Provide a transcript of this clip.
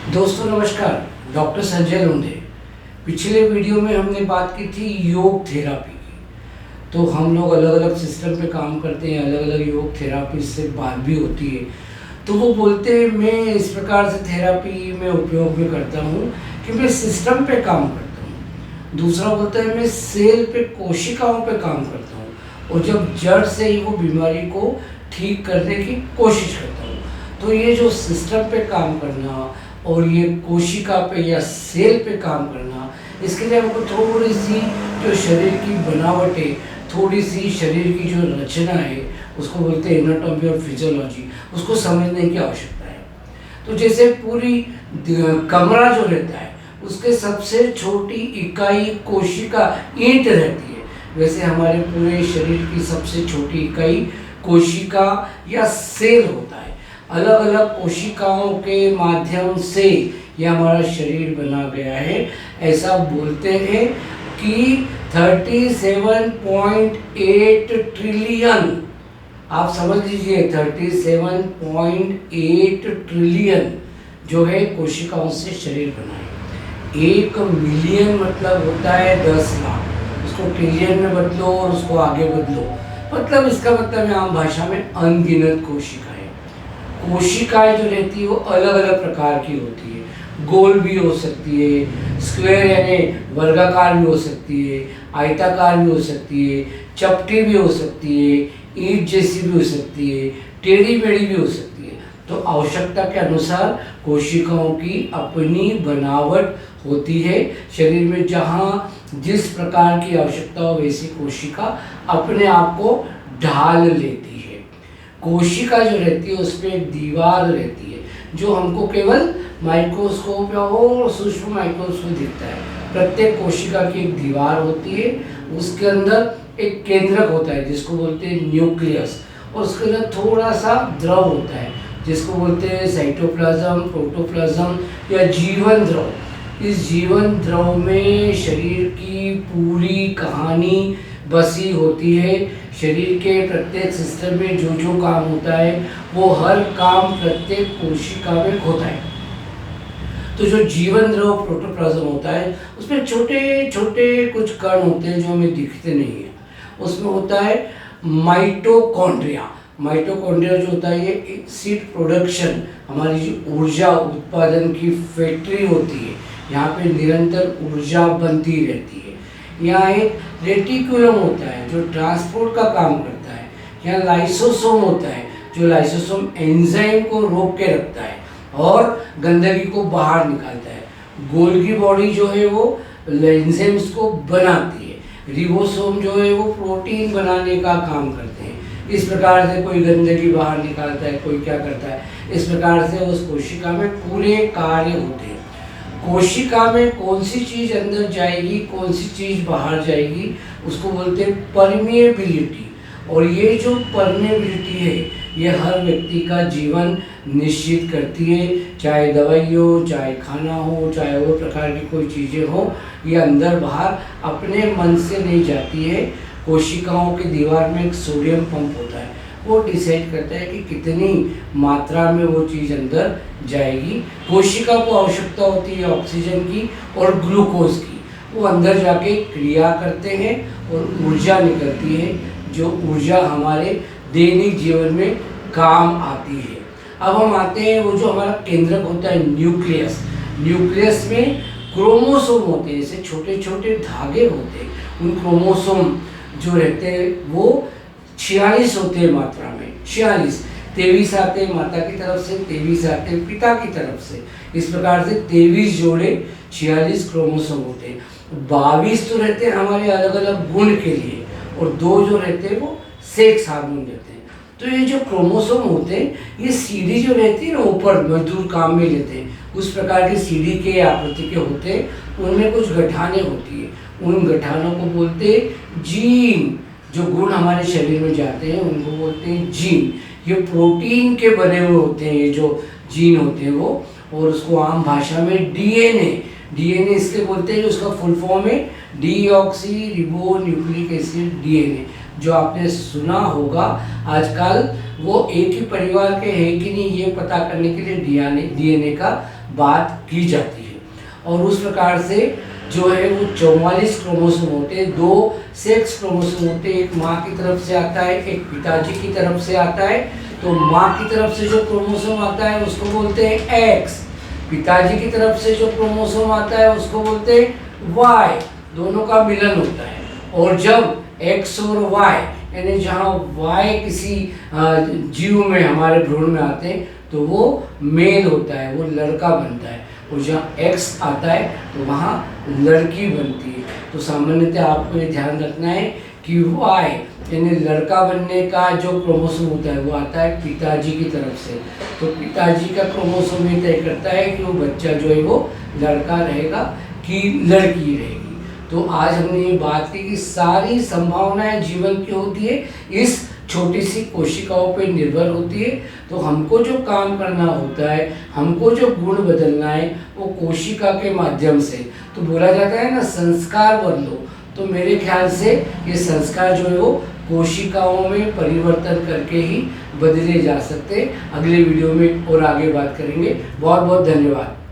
दोस्तों नमस्कार। डॉक्टर संजय लोंढे। पिछले वीडियो में हमने बात की थी योग थेरापी की। तो हम लोग अलग अलग सिस्टम पे काम करते हैं, अलग अलग योग थेरापी से बात भी होती है। तो वो बोलते हैं मैं इस प्रकार से थेरापी में उपयोग में करता हूँ कि मैं सिस्टम पे काम करता हूँ। दूसरा बोलता है मैं सेल पे, कोशिकाओं पे काम करता हूँ और जब जड़ से ही वो बीमारी को ठीक करने की कोशिश करता हूँ। तो ये जो सिस्टम पे काम करना और ये कोशिका पे या सेल पे काम करना, इसके लिए हमको थोड़ी सी जो शरीर की बनावट है, थोड़ी सी शरीर की जो रचना है, उसको बोलते हैं एनाटॉमी और फिजियोलॉजी, उसको समझने की आवश्यकता है। तो जैसे पूरी कमरा जो रहता है उसके सबसे छोटी इकाई कोशिका ईंट रहती है, वैसे हमारे पूरे शरीर की सबसे छोटी इकाई कोशिका या सेल होता है। अलग अलग कोशिकाओं के माध्यम से यह हमारा शरीर बना गया है। ऐसा बोलते हैं कि 37.8 ट्रिलियन, आप समझ लीजिए 37.8 ट्रिलियन जो है कोशिकाओं से शरीर बना है। 1 मिलियन मतलब होता है 10 लाख, उसको ट्रिलियन में बदलो और उसको आगे बदलो, मतलब इसका मतलब है आम भाषा में अनगिनत कोशिकाएं। कोशिकाएं जो रहती है वो अलग अलग प्रकार की होती है। गोल भी हो सकती है, स्क्वायर यानी वर्गाकार भी हो सकती है, आयताकार भी हो सकती है, चपटी भी हो सकती है, ईंट जैसी भी हो सकती है, टेढ़ी मेढ़ी भी हो सकती है। तो आवश्यकता के अनुसार कोशिकाओं की अपनी बनावट होती है शरीर में, जहाँ जिस प्रकार की आवश्यकता हो वैसी कोशिका अपने आप को ढाल लेती है। कोशिका जो रहती है उस पर एक दीवार रहती है जो हमको केवल माइक्रोस्कोप या और सूक्ष्म माइक्रोस्कोप दिखता है। प्रत्येक कोशिका की एक दीवार होती है, उसके अंदर एक केंद्रक होता है जिसको बोलते हैं न्यूक्लियस, और उसके अंदर थोड़ा सा द्रव होता है जिसको बोलते हैं साइटोप्लाज्म, प्रोटोप्लाज्म या जीवन द्रव। इस जीवन द्रव में शरीर की पूरी कहानी बसी होती है। शरीर के प्रत्येक सिस्टम में जो जो काम होता है वो हर काम प्रत्येक कोशिका में होता है। तो जो जीवन द्रव प्रोटोप्लाज्म होता है उसमें छोटे छोटे कुछ कण होते हैं जो हमें दिखते नहीं है। उसमें होता है माइटोकॉन्ड्रिया। माइटोकॉन्ड्रिया जो होता है ये सीड प्रोडक्शन, हमारी जो ऊर्जा उत्पादन की फैक्ट्री होती है, यहाँ पे निरंतर ऊर्जा बनती रहती है। यहाँ एक रेटिकुलम होता है जो ट्रांसपोर्ट का काम करता है। यहाँ लाइसोसोम होता है जो लाइसोसोम एंजाइम को रोक के रखता है और गंदगी को बाहर निकालता है। गोल्गी बॉडी जो है वो एंजाइम्स को बनाती है। रिबोसोम जो है वो प्रोटीन बनाने का काम करते हैं। इस प्रकार से कोई गंदगी बाहर निकालता है, कोई क्या करता है, इस प्रकार से उस कोशिका में पूरे कार्य होते हैं। कोशिका में कौन सी चीज़ अंदर जाएगी, कौन सी चीज़ बाहर जाएगी, उसको बोलते हैं परमिएबिलिटी। और ये जो परमिएबिलिटी है ये हर व्यक्ति का जीवन निश्चित करती है। चाहे दवाई हो, चाहे खाना हो, चाहे और प्रकार की कोई चीज़ें हो, ये अंदर बाहर अपने मन से नहीं जाती है। कोशिकाओं की दीवार में एक सोडियम पंप होता है, वो डिसाइड करता है कि कितनी मात्रा में वो चीज़ अंदर जाएगी। कोशिका को आवश्यकता होती है ऑक्सीजन की और ग्लूकोज की, वो अंदर जाके क्रिया करते हैं और ऊर्जा निकलती है, जो ऊर्जा हमारे दैनिक जीवन में काम आती है। अब हम आते हैं वो जो हमारा केंद्रक होता है न्यूक्लियस। न्यूक्लियस में क्रोमोसोम होते हैं, जैसे छोटे छोटे धागे होते हैं। उन क्रोमोसोम जो रहते हैं वो 46 होते हैं मात्रा में, 46। 23 आते हैं माता की तरफ से, 23 आते हैं पिता की तरफ से। इस प्रकार से 23 जोड़े 46 क्रोमोसोम होते हैं। 22 तो रहते हैं हमारे अलग अलग गुण के लिए, और 2 जो रहते हैं वो सेक्स हार्मोन रहते हैं। तो ये जो क्रोमोसोम होते हैं ये सीढ़ी जो रहती है ना, ऊपर मजदूर काम में लेते हैं, उस प्रकार की सीढ़ी के आकृति के होते हैं। उनमें कुछ गठाने होती है, उन गठानों को बोलते हैं जीन। जो गुण हमारे शरीर में जाते हैं उनको बोलते हैं जीन। ये प्रोटीन के बने हुए होते हैं, ये जो जीन होते हैं वो, और उसको आम भाषा में डीएनए, डीएनए इसके बोलते हैं। उसका फुल फॉर्म है deoxy ribo nucleic acid, DNA. जो आपने सुना होगा आजकल वो एक ही परिवार के हैं कि नहीं ये पता करने के लिए डीएनए का बात की जाती है। और उस प्रकार से जो है वो 44 क्रोमोसोम होते हैं, 2 सेक्स क्रोमोसोम होते हैं, एक माँ की तरफ से आता है, एक पिताजी की तरफ से आता है। तो माँ की तरफ से जो क्रोमोसोम आता है उसको बोलते हैं एक्स, पिताजी की तरफ से जो क्रोमोसोम आता है उसको बोलते हैं वाई, दोनों का मिलन होता है। और जब एक्स और वाई यानी जहाँ वाई किसी जीव में हमारे भ्रूण में आते हैं तो वो मेल होता है, वो लड़का बनता है। और जहाँ एक्स आता है तो वहाँ लड़की बनती है। तो सामान्यतः आपको ये ध्यान रखना है कि वाई यानी लड़का बनने का जो क्रोमोसोम होता है वो आता है पिताजी की तरफ से। तो पिताजी का क्रोमोसोम ये तय करता है कि वो बच्चा जो है वो लड़का रहेगा कि लड़की रहेगी। तो आज हमने ये बात की कि सारी संभावनाएं जीवन की होती है इस छोटी सी कोशिकाओं पे निर्भर होती है। तो हमको जो काम करना होता है, हमको जो गुण बदलना है वो कोशिका के माध्यम से। तो बोला जाता है ना संस्कार बदलो, तो मेरे ख्याल से ये संस्कार जो है वो कोशिकाओं में परिवर्तन करके ही बदले जा सकते। अगले वीडियो में और आगे बात करेंगे। बहुत बहुत धन्यवाद।